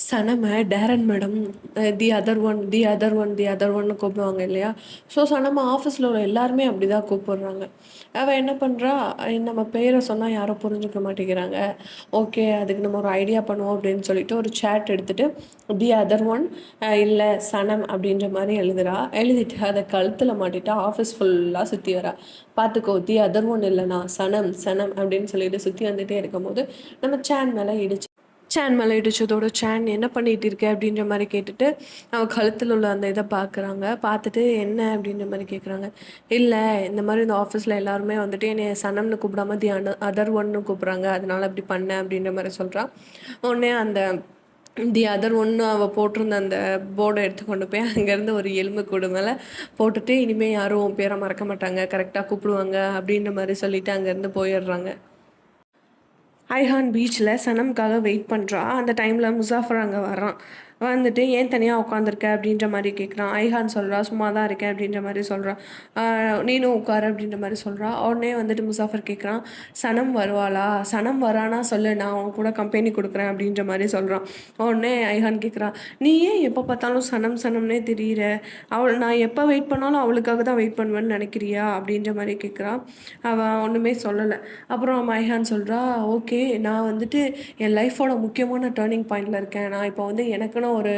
சனம டேரன் madam the other one the other one the other ஒன்னு கூப்பிடுவாங்க இல்லையா? ஸோ சனம ஆஃபீஸில் உள்ள எல்லாருமே அப்படி தான் கூப்பிடுறாங்க. அவள் என்ன பண்ணுறா, நம்ம பேரை சொன்னால் யாரும் புரிஞ்சுக்க மாட்டேங்கிறாங்க. ஓகே, அதுக்கு நம்ம ஒரு ஐடியா பண்ணுவோம் அப்படின்னு சொல்லிட்டு ஒரு சேட் எடுத்துகிட்டு தி அதர் ஒன் இல்லை சனம் அப்படின்ற மாதிரி எழுதிட்டு அதை கழுத்தில் மாட்டிட்டு ஆஃபீஸ் ஃபுல்லாக சுற்றி வரா. பார்த்துக்கோ, தி அதர் ஒன் இல்லைனா சனம் சனம் அப்படின்னு சொல்லிட்டு சுற்றி வந்துகிட்டே இருக்கும்போது நம்ம சேன் மேலே இடிச்சு சேன் மேலே இடிச்சதோட சேன் என்ன பண்ணிகிட்டு இருக்க அப்படின்ற மாதிரி கேட்டுட்டு அவள் கழுத்தில் உள்ள அந்த இதை பார்க்குறாங்க. பார்த்துட்டு என்ன அப்படின்ற மாதிரி கேட்குறாங்க. இல்லை, இந்த மாதிரி இந்த ஆஃபீஸில் எல்லாருமே வந்துட்டு என்னை சனம்னு கூப்பிடாம தி அதர் ஒன்னு கூப்பிட்றாங்க, அதனால அப்படி பண்ணேன் அப்படின்ற மாதிரி சொல்கிறான். உடனே அந்த தி அதர் ஒன்று அவள் போட்டிருந்த அந்த போர்டை எடுத்து கொண்டு போய் அங்கேருந்து ஒரு எலும்பு கூடு மேலே போட்டுட்டு இனிமேல் யாரும் உன் பேரை மறக்க மாட்டாங்க, கரெக்டாக கூப்பிடுவாங்க அப்படின்ற மாதிரி சொல்லிட்டு அங்கேருந்து போயிடுறாங்க. ஐஹான் பீச்சில் சனம்காக வெயிட் பண்ணுறா. அந்த டைமில் முசாஃபர் அங்கே வர்றான். வந்துட்டு ஏன் தனியாக உட்காந்துருக்க அப்படின்ற மாதிரி கேட்குறான். ஐஹான் சொல்கிறா, சும்மா தான் இருக்கேன் அப்படின்ற மாதிரி சொல்கிறான். நீனும் உட்காரு அப்படின்ற மாதிரி சொல்கிறா. உடனே வந்துட்டு முசாஃபர் கேட்குறான், சனம் வருவாளா, சனம் வரானா சொல்லு, நான் அவன் கூட கம்பெனி கொடுக்குறேன் அப்படின்ற மாதிரி சொல்கிறான். உடனே ஐஹான் கேட்குறான், நீ ஏன் எப்போ பார்த்தாலும் சனம் சனம்னே தெரியிற, நான் எப்போ வெயிட் பண்ணாலும் அவளுக்காக தான் வெயிட் பண்ணுவேன்னு நினைக்கிறியா அப்படின்ற மாதிரி கேட்குறான். அவன் ஒன்றுமே சொல்லலை. அப்புறம் ஐஹான் சொல்கிறா, ஓகே, நான் வந்துட்டு என் லைஃபோட முக்கியமான டேர்னிங் பாயிண்டில் இருக்கேன். நான் இப்போ வந்து எனக்குன்னு ஒரு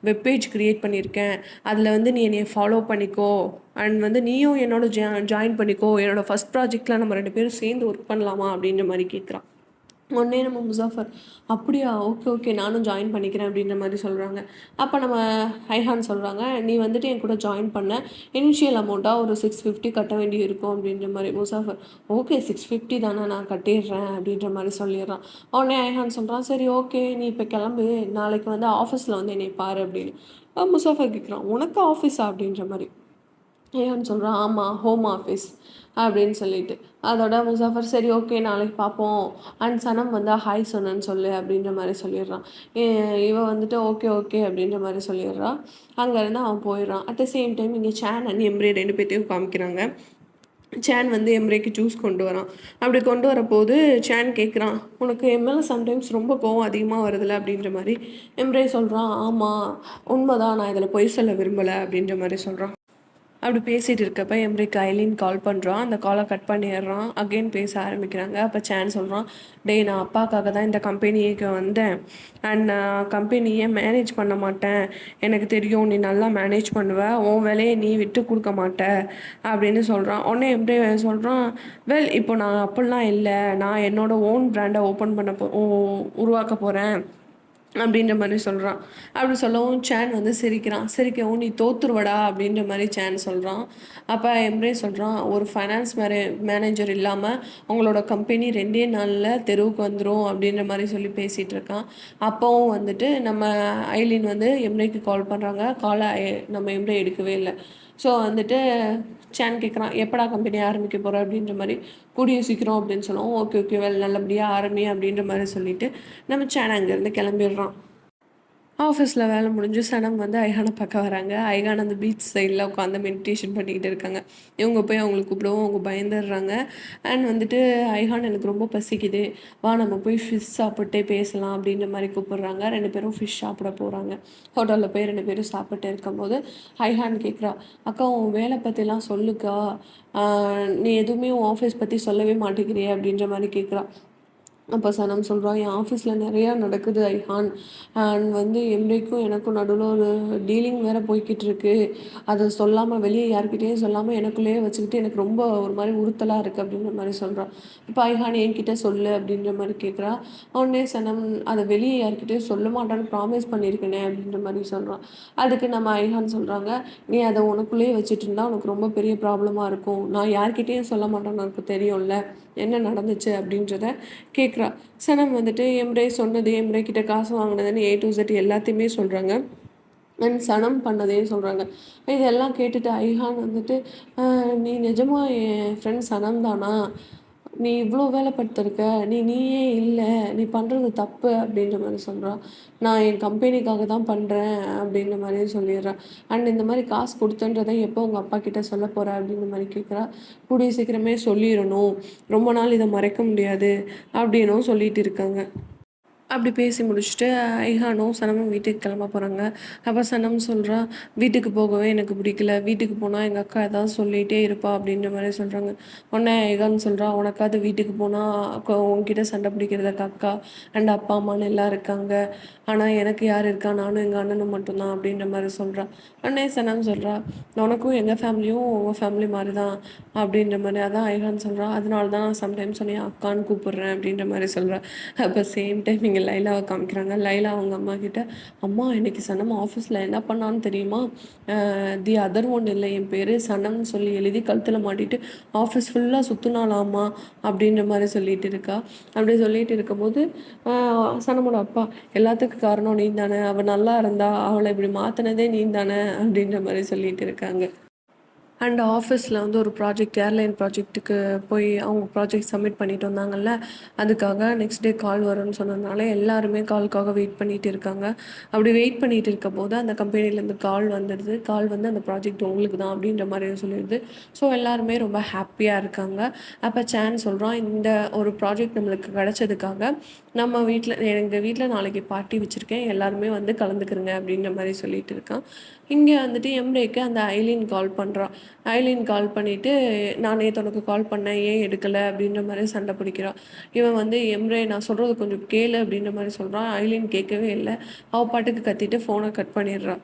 வெப்பேஜ் க்ரியேட் பண்ணியிருக்கேன். அதில் வந்து நீ என்னை ஃபாலோ பண்ணிக்கோ, அண்ட் வந்து நீயும் என்னோட ஜாயின் பண்ணிக்கோ. என்னோடய ஃபஸ்ட் ப்ராஜெக்டில் நம்ம 2 பேரும் சேர்ந்து ஒர்க் பண்ணலாமா அப்படின்ற மாதிரி கேட்குறான். உடனே நம்ம முசாஃபர், அப்படியா, ஓகே ஓகே, நானும் ஜாயின் பண்ணிக்கிறேன் அப்படின்ற மாதிரி சொல்கிறாங்க. அப்போ நம்ம ஐஹான் சொல்கிறாங்க, நீ வந்துட்டு என் கூட ஜாயின் பண்ண இனிஷியல் அமௌண்ட்டாக ஒரு 650 கட்ட வேண்டி இருக்கும் அப்படின்ற மாதிரி. முசாஃபர், ஓகே 650 தானே, நான் கட்டிடுறேன் அப்படின்ற மாதிரி சொல்லிடுறான். உடனே ஐஹான் சொல்கிறான், சரி ஓகே, நீ இப்போ கிளம்பு, நாளைக்கு வந்து ஆஃபீஸில் வந்து என்னை பாரு அப்படின்னு. முசாஃபர் கேட்குறான், உனக்கு ஆஃபீஸா அப்படின்ற மாதிரி. ஏன்னு சொல்கிறான், ஆமாம், ஹோம் ஆஃபீஸ் அப்படின்னு சொல்லிட்டு. அதோட முசாஃபர், சரி ஓகே, நாளைக்கு பார்ப்போம், அண்ட் சனம் வந்து ஹாய் சொன்னேன்னு சொல்லு அப்படின்ற மாதிரி சொல்லிடுறான். இவன் வந்துட்டு ஓகே ஓகே அப்படின்ற மாதிரி சொல்லிடுறான். அங்கேருந்து அவன் போயிடுறான். அட் த சேம் டைம் இங்கே சேன் அண்ட் எம்ரே 2 பேர்த்தையும் காமிக்கிறாங்க. சேன் வந்து எம்ரேக்கு ஜூஸ் கொண்டு வரான். அப்படி கொண்டு வரப்போது சேன் கேட்குறான், உனக்கு என் மேலே சம்டைம்ஸ் ரொம்ப கோவம் அதிகமாக வருதில்ல அப்படின்ற மாதிரி. எம்ரே சொல்கிறான், ஆமாம் உண்மைதான், நான் இதில் பொய் சொல்ல விரும்பலை அப்படின்ற மாதிரி சொல்கிறான். அப்படி பேசிகிட்டு இருக்கப்ப எம்ரிக்கு ஐலின் கால் பண்ணுறான். அந்த காலை கட் பண்ணிடுறான். அகெயின் பேச ஆரம்பிக்கிறாங்க. அப்போ சேன் சொல்கிறான், டேய், நான் அப்பாக்காக தான் இந்த கம்பெனிக்கு வந்தேன், அண்ட் நான் கம்பெனியை மேனேஜ் பண்ண மாட்டேன், எனக்கு தெரியும் நீ நல்லா மேனேஜ் பண்ணுவ, உன் வேலையை நீ விட்டு கொடுக்க மாட்ட அப்படின்னு சொல்கிறான். உடனே எம்ரே சொல்கிறான், வெல், இப்போ நான் அப்படிலாம் இல்லை, நான் என்னோடய ஓன் பிராண்டை ஓப்பன் பண்ண உருவாக்க போகிறேன் அப்படின்ற மாதிரி சொல்கிறான். அப்படி சொல்லவும் சேன் வந்து சிரிக்கவும், நீ தோத்துருவடா அப்படின்ற மாதிரி சேன் சொல்கிறான். அப்போ எம்ரே சொல்கிறான், ஒரு ஃபைனான்ஸ் மேனேஜர் இல்லாமல் உங்களோட கம்பெனி 2 நாளில் தெருவுக்கு வந்துடும் அப்படின்ற மாதிரி சொல்லி பேசிகிட்டு இருக்கான். அப்போவும் வந்துட்டு நம்ம ஐலின் வந்து எம்ரேக்கு கால் பண்ணுறாங்க. காலை நம்ம எம்ரே எடுக்கவே இல்லை. ஸோ வந்துட்டு சேன் கேட்குறான், எப்படா கம்பெனி ஆரம்பிக்க போகிற அப்படின்ற மாதிரி. கூடிய சீக்கிரம் அப்படின்னு சொல்லுவோம். ஓகே ஓகே, வெல், நல்லபடியாக ஆரம்பி அப்படின்ற மாதிரி சொல்லிவிட்டு நம்ம சேன் அங்கேருந்து கிளம்பிடுறான். ஆஃபீஸில் வேலை முடிஞ்சு சனம் வந்து ஐஹானை பார்க்க வராங்க. ஐஹான் அந்த பீச் சைடில் உட்காந்து மெடிடேஷன் பண்ணிக்கிட்டு இருக்காங்க. இவங்க போய் அவங்களை கூப்பிடவும் அவங்க பயந்துடுறாங்க. அண்ட் வந்துட்டு ஐஹான், எனக்கு ரொம்ப பசிக்குது, வா நம்ம போய் ஃபிஷ் சாப்பிட்டே பேசலாம் அப்படின்ற மாதிரி கூப்பிட்றாங்க. 2 பேரும் ஃபிஷ் சாப்பிட போகிறாங்க. ஹோட்டலில் போய் 2 பேரும் சாப்பிட்டு இருக்கும்போது ஐஹான் கேட்குறா, அக்கா உன் வேலை பற்றிலாம் சொல்லுக்கா, நீ எதுவுமே உன் ஆஃபீஸ் பற்றி சொல்லவே மாட்டேங்கிறியே அப்படின்ற மாதிரி கேட்குறா. அப்போ சனம் சொல்கிறான், என் ஆஃபீஸில் நிறையா நடக்குது ஐஹான், அண்ட் வந்து எம்ரேக்கும் எனக்கும் நடுவில் ஒரு டீலிங் வேறு போய்கிட்டு இருக்கு, அதை சொல்லாமல், வெளியே யார்கிட்டேயும் சொல்லாமல் எனக்குள்ளேயே வச்சுக்கிட்டு எனக்கு ரொம்ப ஒரு மாதிரி உறுத்தலாக இருக்குது அப்படின்ற மாதிரி சொல்கிறான். இப்போ ஐஹான் என்கிட்ட சொல்லு அப்படின்ற மாதிரி கேட்குறா. உடனே சனம், அதை வெளியே யார்கிட்டேயும் சொல்ல மாட்டான்னு ப்ராமிஸ் பண்ணியிருக்கேனே அப்படின்ற மாதிரி சொல்கிறான். அதுக்கு நம்ம ஐஹான் சொல்கிறாங்க, நீ அதை உனக்குள்ளேயே வச்சுட்டு இருந்தால் உனக்கு ரொம்ப பெரிய ப்ராப்ளமாக இருக்கும், நான் யார்கிட்டேயும் சொல்ல மாட்டேன்னு எனக்கு தெரியும்ல, என்ன நடந்துச்சு அப்படின்றத கேட்குறா. சனம் வந்துட்டு எம்ரே சொன்னது, எம்ரே கிட்ட காசு வாங்கினதுன்னு A to Z எல்லாத்தையுமே சொல்கிறாங்க. அண்ட் சனம் பண்ணதையும் சொல்கிறாங்க. இதெல்லாம் கேட்டுட்டு ஐஹான் வந்துட்டு, நீ நிஜமாக என் ஃப்ரெண்ட் சனம் தானா, நீ இவ்வளோ வேலை படுத்திருக்க, நீயே இல்லை, நீ பண்ணுறது தப்பு அப்படின்ற மாதிரி சொல்கிறான். நான் என் கம்பெனிக்காக தான் பண்ணுறேன் அப்படின்ற மாதிரியும் சொல்லிடுறேன். அண்ட் இந்த மாதிரி காசு கொடுத்தன்றதை எப்போ உங்கள் அப்பா கிட்டே சொல்ல போகிற அப்படின்ற மாதிரி கேட்குறா. கூடிய சீக்கிரமே சொல்லிடணும், ரொம்ப நாள் இதை மறைக்க முடியாது அப்படின்னும் சொல்லிட்டு இருக்காங்க. அப்படி பேசி முடிச்சுட்டு ஐஹானும் சனமும் வீட்டுக்கு கிளம்ப போகிறாங்க. அப்போ சனம் சொல்கிறா, வீட்டுக்கு போகவே எனக்கு பிடிக்கல, வீட்டுக்கு போனால் எங்கள் அக்கா ஏதாவது சொல்லிகிட்டே இருப்பா அப்படின்ற மாதிரி சொல்கிறாங்க. உடனே ஐஹான் சொல்கிறா, உனக்காவது வீட்டுக்கு போனால் உன்கிட்ட சண்டை பிடிக்கிறதுக்கு அக்கா அண்ட் அப்பா அம்மான்னு எல்லாம் இருக்காங்க, ஆனால் எனக்கு யார் இருக்கா, நானும் எங்கள் அண்ணனும் மட்டும்தான் அப்படின்ற மாதிரி சொல்கிறா. உடனே சனம் சொல்கிறா, உனக்கும் எங்கள் ஃபேமிலியும் உங்கள் ஃபேமிலி மாதிரி தான் அப்படின்ற மாதிரி. அதான் ஐஹான் சொல்கிறா, அதனால தான் நான் சம்டைம்ஸ் உன்னை அக்கான்னு கூப்பிட்றேன் அப்படின்ற மாதிரி சொல்கிறா. அப்போ சேம் டைம் இங்கே லைலாவை காமிக்கிறாங்க. லைலா அவங்க அம்மா கிட்ட, அம்மா இன்னைக்கு சனம் ஆஃபீஸில் என்ன பண்ணான்னு தெரியுமா, தி அதர் ஒன் இல்லை, என் பேர் சனம்னு சொல்லி எழுதி கழுத்தில் மாட்டிட்டு ஆஃபீஸ் ஃபுல்லாக சுற்றுனாலாமா அப்படின்ற மாதிரி சொல்லிட்டு இருக்கா. அப்படி சொல்லிட்டு இருக்கும்போது சனமோட அப்பா, எல்லாத்துக்கும் காரணம் நீ தானே, அவள் நல்லா இருந்தா அவளை இப்படி மாற்றினதே நீ தானே அப்படின்ற மாதிரி சொல்லிட்டு இருக்காங்க. அண்ட் ஆஃபீஸில் வந்து ஒரு ப்ராஜெக்ட் ஏர்லைன் ப்ராஜெக்ட்டுக்கு போய் அவங்க ப்ராஜெக்ட் சப்மிட் பண்ணிட்டு வந்தாங்கல்ல, அதுக்காக நெக்ஸ்ட் டே கால் வரும்னு சொன்னதுனால எல்லாருமே காலுக்காக வெயிட் பண்ணிட்டு இருக்காங்க. அப்படி வெயிட் பண்ணிட்டு இருக்கும்போது அந்த கம்பெனிலேருந்து கால் வந்துடுது. கால் வந்து அந்த ப்ராஜெக்ட் உங்களுக்கு தான் அப்படின்ற மாதிரி சொல்லிடுது. ஸோ எல்லாருமே ரொம்ப ஹாப்பியாக இருக்காங்க. அப்போ சேன் சொல்கிறான், இந்த ஒரு ப்ராஜெக்ட் நம்மளுக்கு கிடச்சதுக்காக நம்ம வீட்டில், எங்கள் வீட்டில் நாளைக்கு பார்ட்டி வச்சுருக்கேன், எல்லாருமே வந்து கலந்துக்கிறங்க அப்படின்ற மாதிரி சொல்லிட்டு இருக்கான். இங்கே வந்துட்டு எம்ரேக்கு அந்த ஐலின் கால் பண்ணுறா. ஐலின் கால் பண்ணிவிட்டு, நான் நேற்று உனக்கு கால் பண்ணேன், ஏன் எடுக்கலை அப்படின்ற மாதிரி சண்டை பிடிக்கிறா. இவன் வந்து, எம்ரே நான் சொல்கிறது கொஞ்சம் கேளு அப்படின்ற மாதிரி சொல்கிறான். ஐலின் கேட்கவே இல்லை. அவள் பாட்டுக்கு கத்திட்டு ஃபோனை கட் பண்ணிடுறா.